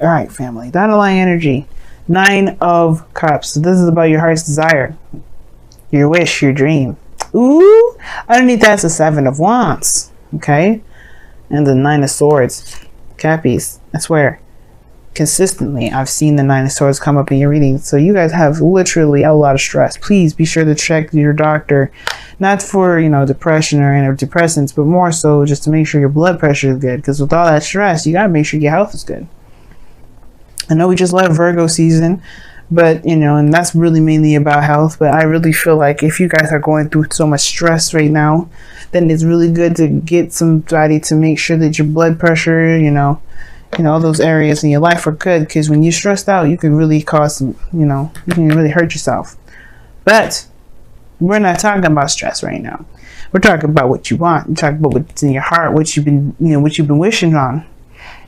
All right, family. That underlying energy. 9 of Cups. So this is about your heart's desire, your wish, your dream. Ooh, underneath that's the 7 of Wands. Okay, and the 9 of Swords. Cappies. I swear, consistently, I've seen the 9 of Swords come up in your reading. So you guys have literally a lot of stress. Please be sure to check your doctor, not for, you know, depression or antidepressants, but more so just to make sure your blood pressure is good. Because with all that stress, you gotta make sure your health is good. I know we just left Virgo season, but, you know, and that's really mainly about health. But I really feel like if you guys are going through so much stress right now, then it's really good to get somebody to make sure that your blood pressure, you know, all those areas in your life are good. Because when you're stressed out, you can really cause some, you know, you can really hurt yourself. But we're not talking about stress right now. We're talking about what you want. We're talking about what's in your heart, what you've been, you know, what you've been wishing on.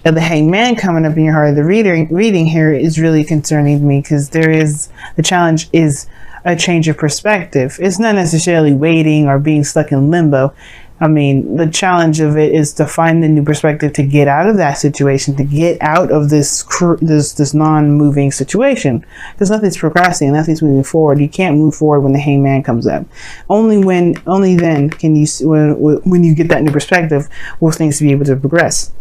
And the Hangman coming up in your heart, the reading here is really concerning to me, because the challenge is a change of perspective. It's not necessarily waiting or being stuck in limbo. I mean, the challenge of it is to find a new perspective, to get out of that situation, to get out of this non-moving situation, because nothing's progressing, nothing's moving forward. You can't move forward when the Hangman comes up. Only then can you, when you get that new perspective, will things be able to progress.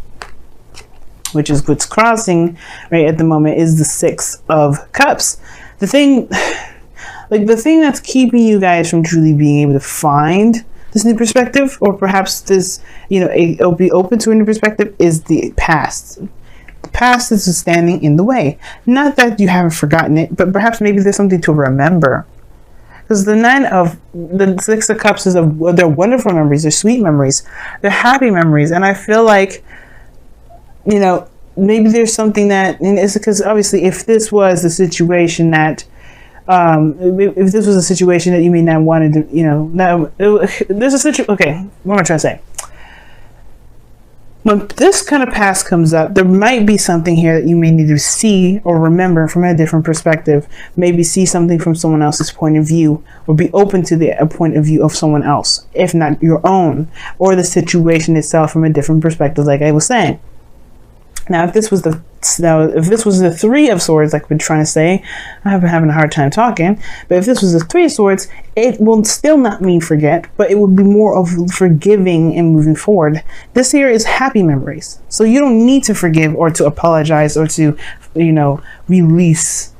Which is what's crossing right at the moment is the 6 of Cups. The thing that's keeping you guys from truly being able to find this new perspective, or perhaps this, you know, it'll be open to a new perspective, is the past. The past is standing in the way. Not that you haven't forgotten it, but perhaps maybe there's something to remember. Because the 6 of Cups is they're wonderful memories, they're sweet memories, they're happy memories, and I feel like, you know, maybe there's something that, and it's because obviously if this was the situation that, if this was a situation that you may not wanted to, you know, there's a situation, okay, what am I trying to say? When this kind of past comes up, there might be something here that you may need to see or remember from a different perspective. Maybe see something from someone else's point of view, or be open to the point of view of someone else, if not your own, or the situation itself from a different perspective, like I was saying. Now, if this was the 3 of Swords, like I've been trying to say, I've been having a hard time talking, but if this was the 3 of Swords, it will still not mean forget, but it would be more of forgiving and moving forward. This here is happy memories. So you don't need to forgive or to apologize or to, you know, release,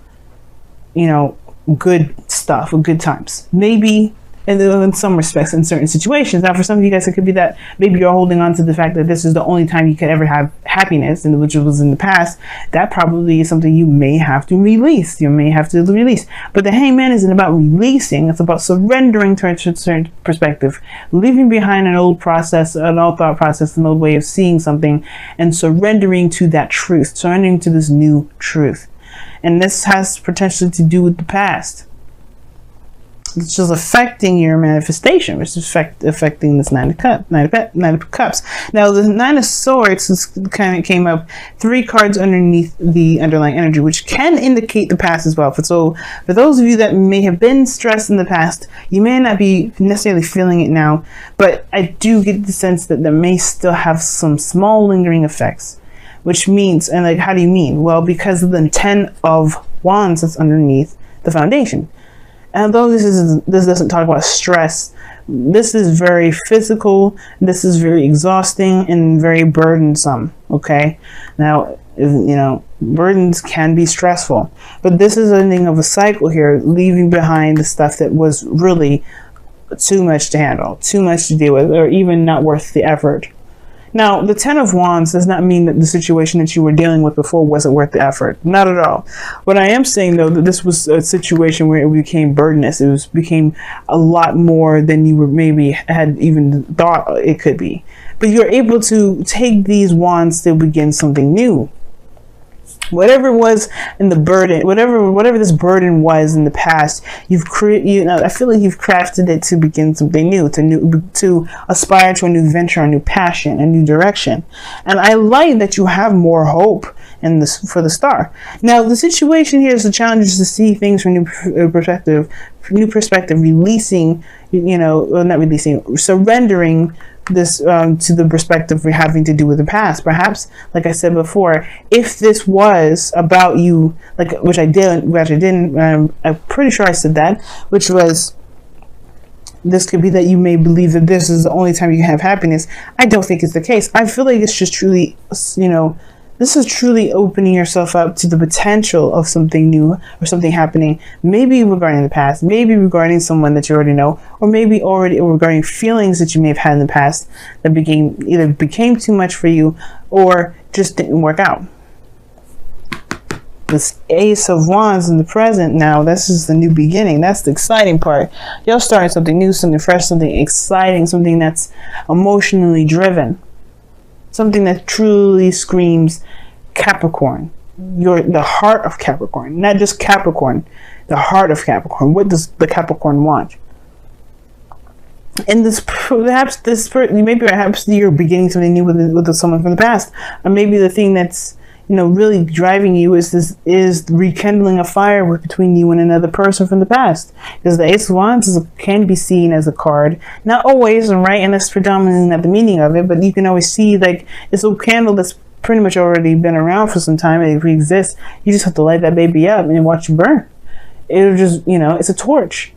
you know, good stuff or good times. Maybe in some respects, in certain situations. Now, for some of you guys, it could be that maybe you're holding on to the fact that this is the only time you could ever have happiness, and which was in the past. That probably is something you may have to release. You may have to release. But the Hangman isn't about releasing. It's about surrendering to a certain perspective, leaving behind an old process, an old thought process, an old way of seeing something, and surrendering to that truth, surrendering to this new truth. And this has potentially to do with the past. It's just affecting your manifestation, which is affecting this 9 of Cups. Now, the 9 of Swords kind of came up 3 cards underneath the underlying energy, which can indicate the past as well. So, for those of you that may have been stressed in the past, you may not be necessarily feeling it now, but I do get the sense that there may still have some small lingering effects. Which means, and like, how do you mean? Well, because of the 10 of Wands that's underneath the foundation. And although this doesn't talk about stress, this is very physical, this is very exhausting and very burdensome, okay? Now, you know, burdens can be stressful, but this is ending of a cycle here, leaving behind the stuff that was really too much to handle, too much to deal with, or even not worth the effort. Now, the 10 of Wands does not mean that the situation that you were dealing with before wasn't worth the effort. Not at all. What I am saying, though, that this was a situation where it became burdenous. It became a lot more than you were maybe had even thought it could be. But you're able to take these wands to begin something new. Whatever was in the burden, whatever this burden was in the past, I feel like you've crafted it to begin something new, to aspire to a new venture, a new passion, a new direction. And I like that you have more hope in this for the star. Now, the situation here is the challenge is to see things from new perspective, releasing, not releasing, surrendering to the perspective of having to do with the past. Perhaps, like I said before, if this was about you, like which I didn't, I'm pretty sure I said that, which was, this could be that you may believe that this is the only time you can have happiness. I don't think it's the case. I feel like it's just truly, this is truly opening yourself up to the potential of something new or something happening, maybe regarding the past, maybe regarding someone that you already know, or maybe already regarding feelings that you may have had in the past that became too much for you or just didn't work out. This Ace of Wands in the present now, this is the new beginning. That's the exciting part. You're starting something new, something fresh, something exciting, something that's emotionally driven. Something that truly screams Capricorn. You're the heart of Capricorn. Not just Capricorn, the heart of Capricorn. What does the Capricorn want? And perhaps you're beginning something new with someone from the past. Or maybe the thing that's really driving you is rekindling a fire between you and another person from the past. Because the Ace of Wands can be seen as a card, not always, right? And that's predominantly not the meaning of it, but you can always see like it's a candle that's pretty much already been around for some time. It exists. You just have to light that baby up and watch it burn. It'll just, it's a torch.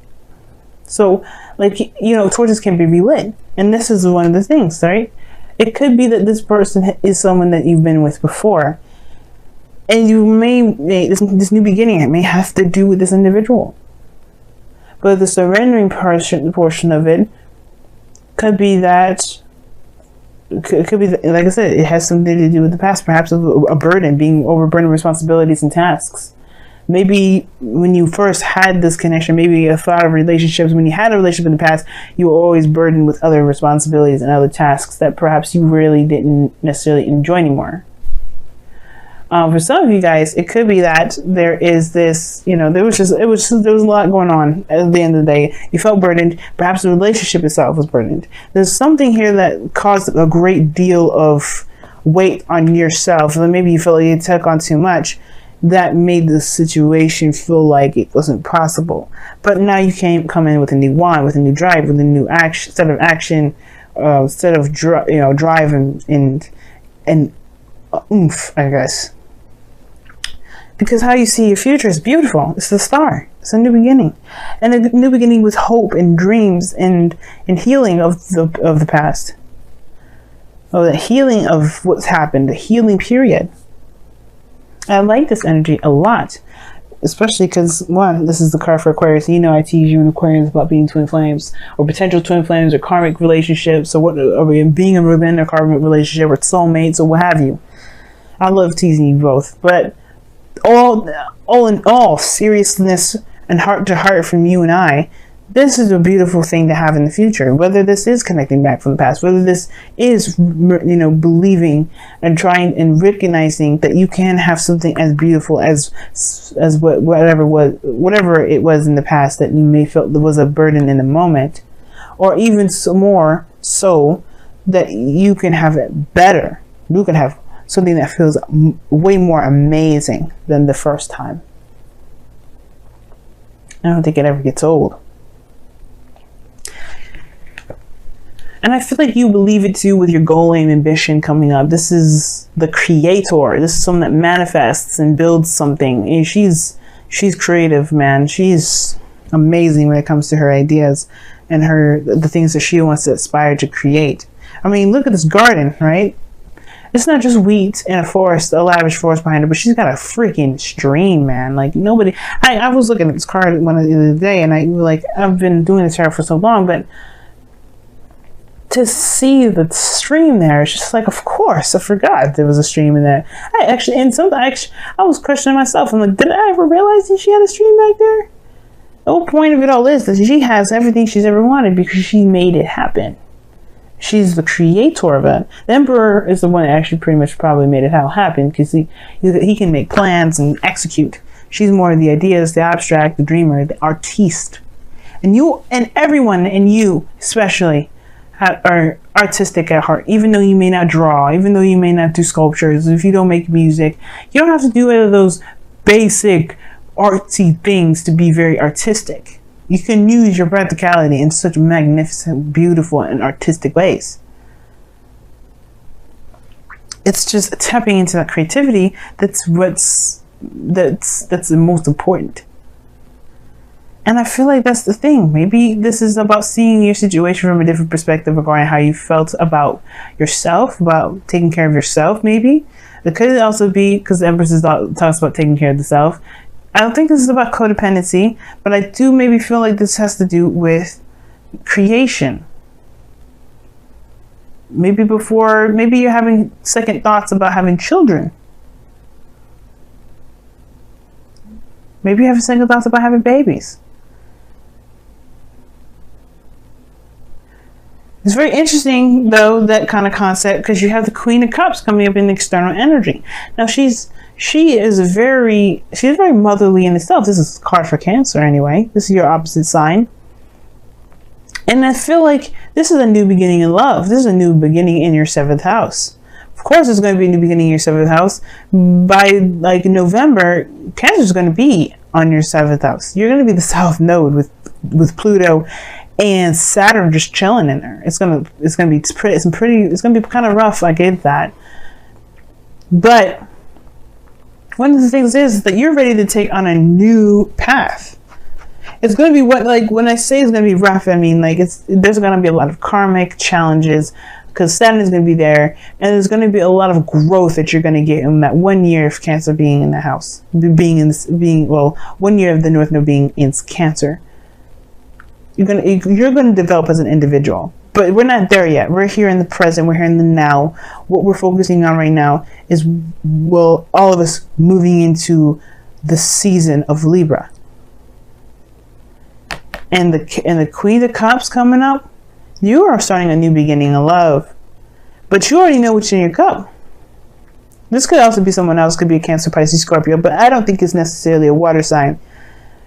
So, torches can be relit, and this is one of the things, right? It could be that this person is someone that you've been with before. And you this new beginning, it may have to do with this individual. But the surrendering portion of it could be that, like I said, it has something to do with the past, perhaps a burden, being overburdened with responsibilities and tasks. Maybe when you first had this connection, maybe a thought of relationships, when you had a relationship in the past, you were always burdened with other responsibilities and other tasks that perhaps you really didn't necessarily enjoy anymore. For some of you guys, it could be that there is this, there was a lot going on at the end of the day. You felt burdened. Perhaps the relationship itself was burdened. There's something here that caused a great deal of weight on yourself. And maybe you felt like you took on too much. That made the situation feel like it wasn't possible. But now you come in with a new wand, with a new drive, with a new set of action, set of drive and oomph, I guess. Because how you see your future is beautiful. It's the star. It's a new beginning. And a new beginning with hope and dreams and healing of the past. Oh, the healing of what's happened. The healing period. I like this energy a lot. Especially because, one, this is the card for Aquarius. I tease you in Aquarius about being twin flames. Or potential twin flames or karmic relationships. Or being within a karmic relationship or soulmates or what have you. I love teasing you both. But all in all, seriousness and heart to heart from you and I, this is a beautiful thing to have in the future. Whether this is connecting back from the past, whether this is, believing and trying and recognizing that you can have something as beautiful as whatever it was in the past that you may felt there was a burden in the moment, or even more so that you can have it better. You can have something that feels way more amazing than the first time. I don't think it ever gets old. And I feel like you believe it too with your goal, aim, ambition coming up. This is the creator. This is someone that manifests and builds something. And she's creative, man. She's amazing when it comes to her ideas and the things that she wants to aspire to create. I mean, look at this garden, right? It's not just wheat and a forest, a lavish forest behind her, but she's got a freaking stream, man. Like nobody. I was looking at this card one the other day, and I've been doing this tarot for so long, but to see the stream there, it's just like, of course, I forgot there was a stream in there. I was questioning myself. I'm like, did I ever realize that she had a stream back there? The whole point of it all is that she has everything she's ever wanted because she made it happen. She's the creator of it. The Emperor is the one that actually pretty much probably made it all happen because he can make plans and execute. She's more of the ideas, the abstract, the dreamer, the artiste. And you and everyone, and you especially, are artistic at heart. Even though you may not draw, even though you may not do sculptures, if you don't make music, you don't have to do any of those basic artsy things to be very artistic. You can use your practicality in such magnificent, beautiful, and artistic ways. it's just tapping into that creativity. That's the most important. And I feel like that's the thing. Maybe this is about seeing your situation from a different perspective regarding how you felt about yourself, about taking care of yourself. Maybe it could also be because the Empress talks about taking care of the self. I don't think this is about codependency, but I do maybe feel like this has to do with creation. Maybe you're having second thoughts about having children. Maybe you have second thoughts about having babies. It's very interesting, though, that kind of concept, because you have the Queen of Cups coming up in external energy. Now, she is very motherly in itself. This is a card for Cancer, anyway. This is your opposite sign. And I feel like this is a new beginning in love. This is a new beginning in your 7th house. Of course, there's going to be a new beginning in your 7th house. By like November, Cancer is going to be on your 7th house. You're going to be the South Node with Pluto and Saturn just chilling in there. It's gonna be kind of rough. I get that, but one of the things is that you're ready to take on a new path. It's going to be when I say it's going to be rough, I mean like there's going to be a lot of karmic challenges because Saturn is going to be there, and there's going to be a lot of growth that you're going to get in that 1 year of Cancer being in the house, 1 year of the North Node being in Cancer. You're gonna develop as an individual, but we're not there yet. We're here in the present. We're here in the now. What we're focusing on right now is, all of us moving into the season of Libra, and the Queen of Cups coming up. You are starting a new beginning of love, but you already know what's in your cup. This could also be someone else. Could be a Cancer, Pisces, Scorpio, but I don't think it's necessarily a water sign.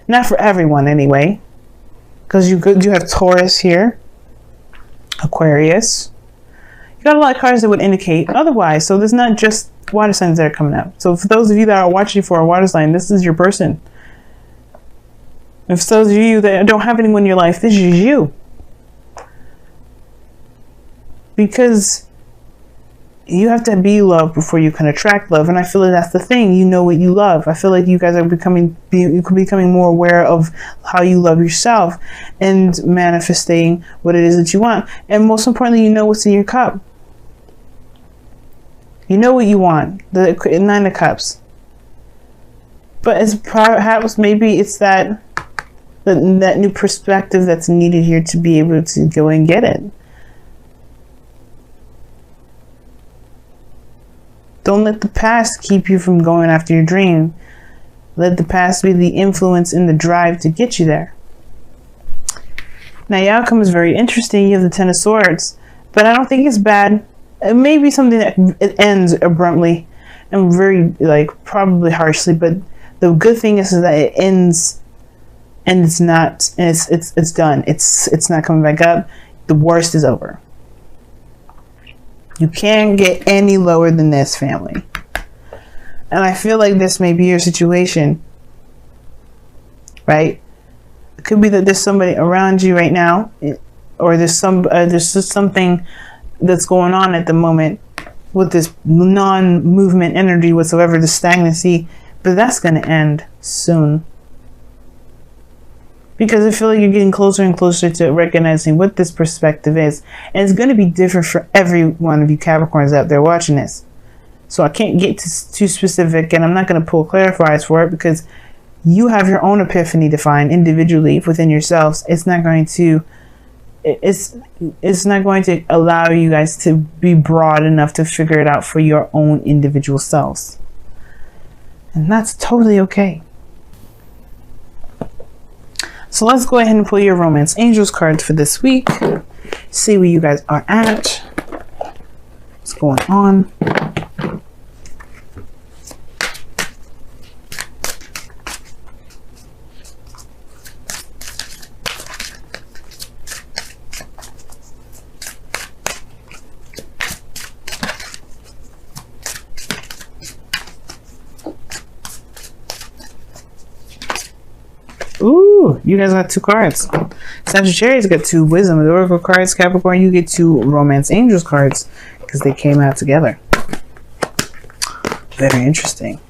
Not for everyone, anyway. Because you have Taurus here, Aquarius. You got a lot of cards that would indicate otherwise. So there's not just water signs that are coming up. So for those of you that are watching for a water sign, this is your person. And for those of you that don't have anyone in your life, this is you. Because you have to be loved before you can attract love, and I feel like that's the thing. You know what you love. I feel like you guys are becoming more aware of how you love yourself and manifesting what it is that you want. And most importantly, you know what's in your cup. You know what you want. The 9 of Cups. But it's perhaps maybe it's that new perspective that's needed here to be able to go and get it. Don't let the past keep you from going after your dream. Let the past be the influence and the drive to get you there. Now, your outcome is very interesting. You have the 10 of Swords, but I don't think it's bad. It may be something that it ends abruptly and very, probably harshly, but the good thing is that it ends and it's done. It's not coming back up. The worst is over. You can't get any lower than this, family. And I feel like this may be your situation, right? It could be that there's somebody around you right now, or there's just something that's going on at the moment with this non-movement energy whatsoever, the stagnancy, but that's going to end soon. Because I feel like you're getting closer and closer to recognizing what this perspective is. And it's going to be different for every one of you Capricorns out there watching this. So I can't get too specific, and I'm not going to pull clarifiers for it because you have your own epiphany to find individually within yourselves. It's not going to allow you guys to be broad enough to figure it out for your own individual selves. And that's totally okay. So let's go ahead and pull your Romance Angels cards for this week. See where you guys are at. What's going on? Ooh, you guys got 2 cards. Sagittarius got 2 Wisdom, the Oracle cards. Capricorn, you get 2 Romance Angels cards because they came out together. Very interesting.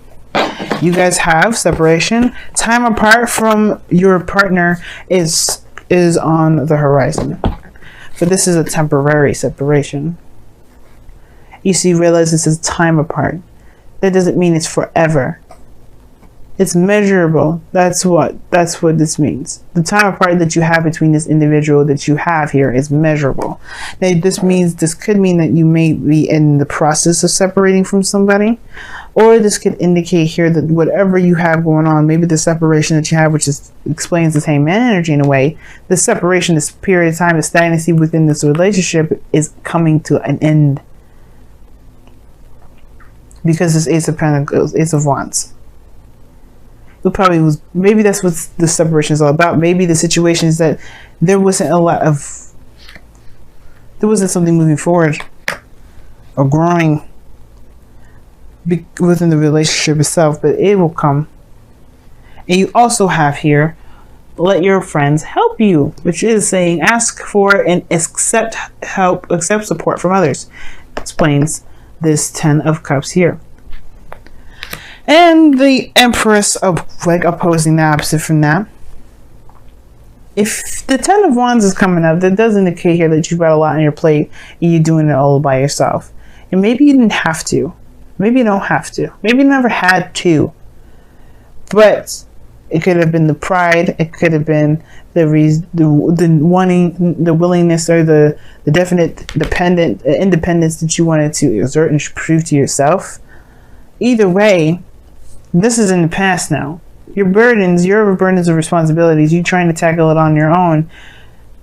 You guys have separation. Time apart from your partner is on the horizon. But this is a temporary separation. You see, realize this is time apart. That doesn't mean it's forever. It's measurable. That's what this means. The time apart that you have between this individual that you have here is measurable. Now, this could mean that you may be in the process of separating from somebody, or this could indicate here that whatever you have going on, maybe the separation that you have, which explains the same energy in a way, the separation, this period of time, the stagnancy within this relationship is coming to an end. Because this Ace of Pentacles, Ace of Wands. Maybe that's what the separation is all about. Maybe the situation is that there wasn't something moving forward or growing within the relationship itself, but it will come. And you also have here, let your friends help you, which is saying ask for and accept help, accept support from others. Explains this 10 of Cups here. And the Empress of opposing the opposite from that. If the 10 of Wands is coming up, that does indicate here that you've got a lot on your plate and you're doing it all by yourself. And maybe you didn't have to. Maybe you don't have to. Maybe you never had to. But it could have been the pride. It could have been the wanting, the willingness, or the definite independence that you wanted to exert and prove to yourself. Either way, this is in the past now. Your burdens of responsibilities, you trying to tackle it on your own,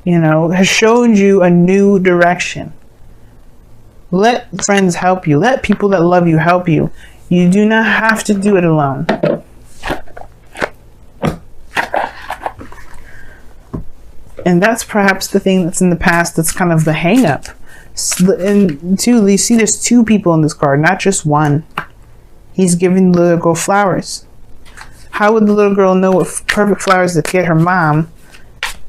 has shown you a new direction. Let friends help you. Let people that love you help you. You do not have to do it alone. And that's perhaps the thing that's in the past that's kind of the hang up. And you see there's two people in this card, not just one. He's giving the little girl flowers. How would the little girl know what perfect flowers to get her mom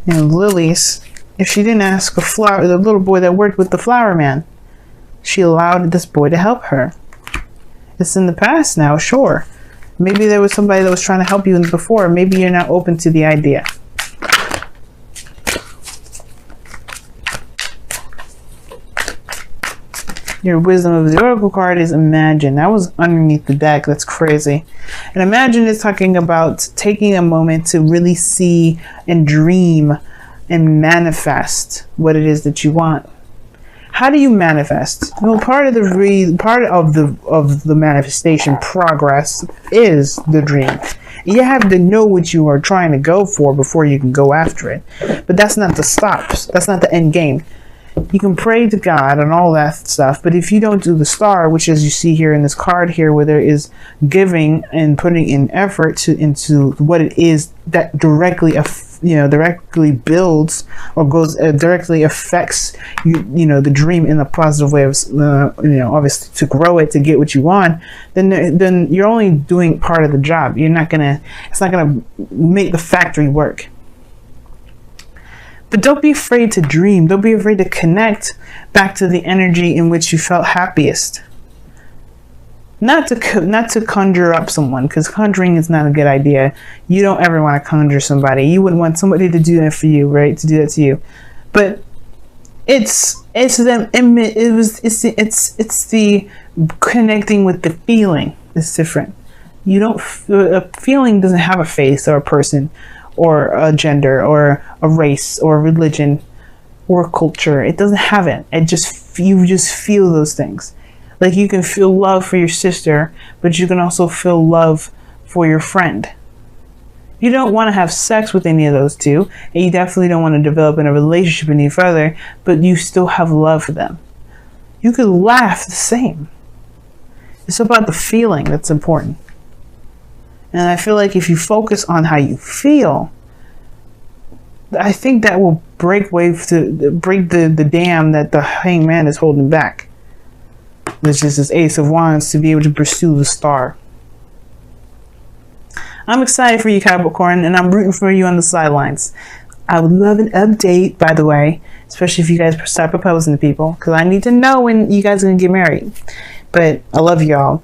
and lilies if she didn't ask the little boy that worked with the flower man? She allowed this boy to help her. It's in the past now, sure. Maybe there was somebody that was trying to help you before. Maybe you're not open to the idea. Your wisdom of the Oracle card is imagine. That was underneath the deck. That's crazy. And imagine is talking about taking a moment to really see and dream and manifest what it is that you want. How do you manifest? Well, part of the manifestation progress is the dream. You have to know what you are trying to go for before you can go after it. But that's not the stops. That's not the end game. You can pray to God and all that stuff, but if you don't do the star, which as you see here in this card here, where there is giving and putting in effort into what it is that directly builds or goes directly affects the dream in a positive way of obviously to grow it, to get what you want, then you're only doing part of the job. It's not gonna make the factory work. But don't be afraid to dream. Don't be afraid to connect back to the energy in which you felt happiest. Not to conjure up someone, because conjuring is not a good idea. You don't ever want to conjure somebody. You wouldn't want somebody to do that for you, right? To do that to you. But it's the connecting with the feeling. It's different. A feeling doesn't have a face or a person, or a gender, or a race, or a religion, or a culture. It doesn't have it. You just feel those things. Like you can feel love for your sister, but you can also feel love for your friend. You don't want to have sex with any of those two, and you definitely don't want to develop in a relationship any further, but you still have love for them. You could laugh the same. It's about the feeling that's important. And I feel like if you focus on how you feel, I think that will break the dam that the hangman is holding back. Which is this Ace of Wands, to be able to pursue the star. I'm excited for you, Capricorn, and I'm rooting for you on the sidelines. I would love an update, by the way, especially if you guys start proposing to people, because I need to know when you guys are going to get married. But I love y'all.